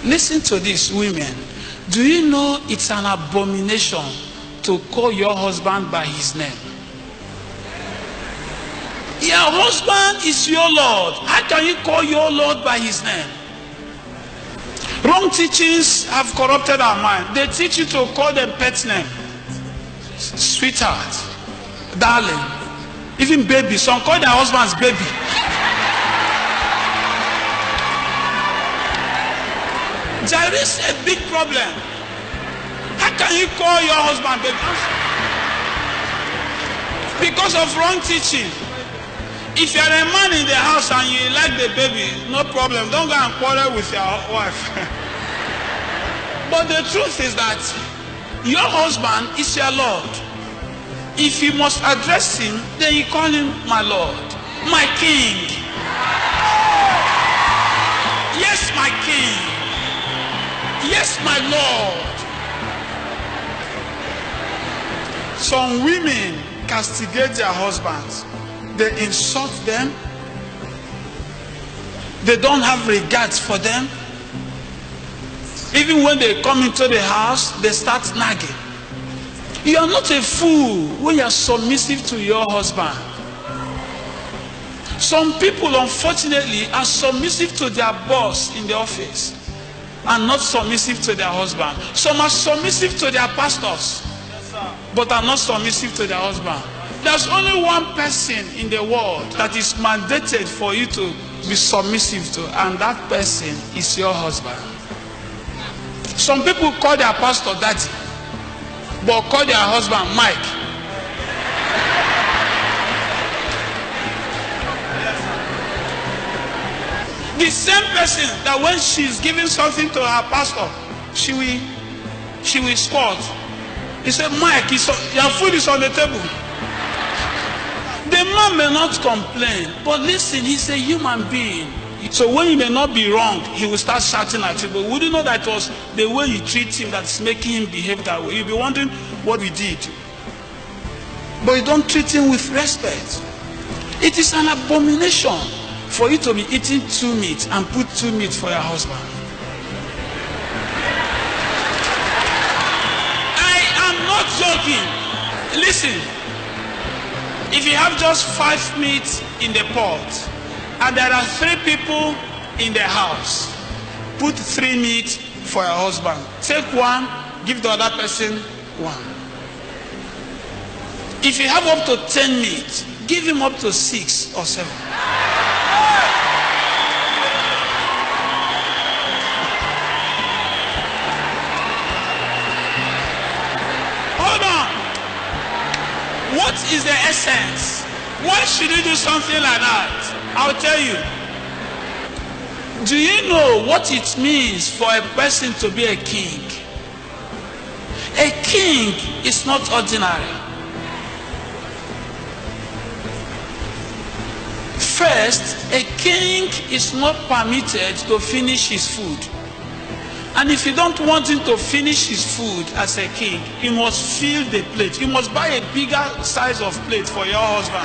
Listen to this, women. Do you know it's an abomination to call your husband by his name? Your husband is your Lord. How can you call your Lord by his name? Wrong teachings have corrupted our mind. They teach you to call them pet name. Sweetheart, darling, even baby. Some call their husbands baby. There is a big problem. How can you call your husband baby? Because of wrong teaching. If you're a man in the house and you like the baby, no problem. Don't go and quarrel with your wife. But the truth is that your husband is your Lord. If you must address him, then you call him my Lord, my King. Yes, my King. Yes, my Lord. Some women castigate their husbands. They insult them. They don't have regards for them. Even when they come into the house, they start nagging. You are not a fool when you are submissive to your husband. Some people, unfortunately, are submissive to their boss in the office and not submissive to their husband. Some are submissive to their pastors, but are not submissive to their husband. There's only one person in the world that is mandated for you to be submissive to, and that person is your husband. Some people call their pastor daddy, but call their husband Mike. The same person that when she's giving something to her pastor, she will squat. He said, Mike, your food is on the table. The man may not complain, but listen, he's a human being. So when he may not be wrong, he will start shouting at you. But would you know that it was the way you treat him that's making him behave that way? You'll be wondering what we did. But you don't treat him with respect. It is an abomination for you to be eating 2 meat and put 2 meat for your husband. I am not joking. Listen. If you have just 5 meat in the pot and there are 3 people in the house, put 3 meat for your husband. Take 1, give the other person 1. If you have up to 10 meat, give him up to 6 or 7. Hold on. What is the essence? Why should you do something like that? I'll tell you. Do you know what it means for a person to be a king? A king is not ordinary. First, a king is not permitted to finish his food. And if you don't want him to finish his food as a king, he must fill the plate. You must buy a bigger size of plate for your husband.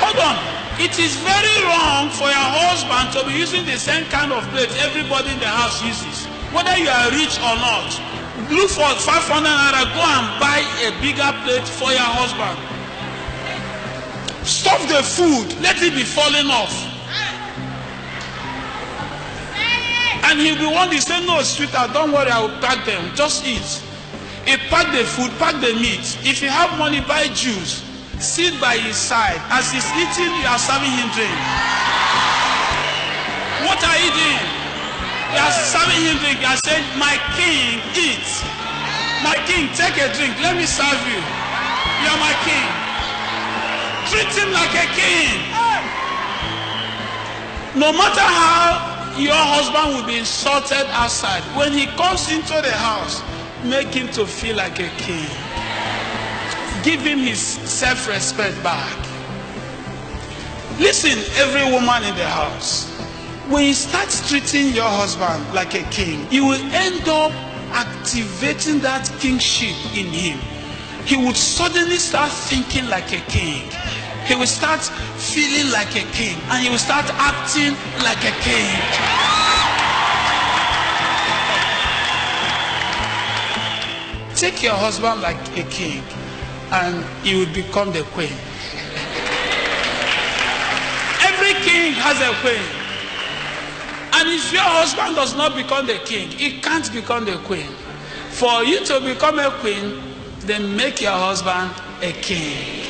Hold on. It is very wrong for your husband to be using the same kind of plate everybody in the house uses. Whether you are rich or not, look for 500 naira, go and buy a bigger plate for your husband. Stuff the food, let it be falling off. And he'll be one to say, no, sweetheart, don't worry, I will pack them. Just eat. He pack the food, pack the meat. If you have money, buy juice. Sit by his side. As he's eating, you are serving him drink. What are you doing? You are serving him drink. You are saying, my king, eat. My king, take a drink. Let me serve you. You are my king. Treat him like a king. No matter how your husband will be insulted outside, when he comes into the house, make him to feel like a king. Give him his self-respect back. Listen, every woman in the house, when you start treating your husband like a king, you will end up activating that kingship in him. He would suddenly start thinking like a king. He will start feeling like a king, and he will start acting like a king. take your husband like a king, and he will become the queen. Every king has a queen. And if your husband does not become the king, he can't become the queen. For you to become a queen, then make your husband a king.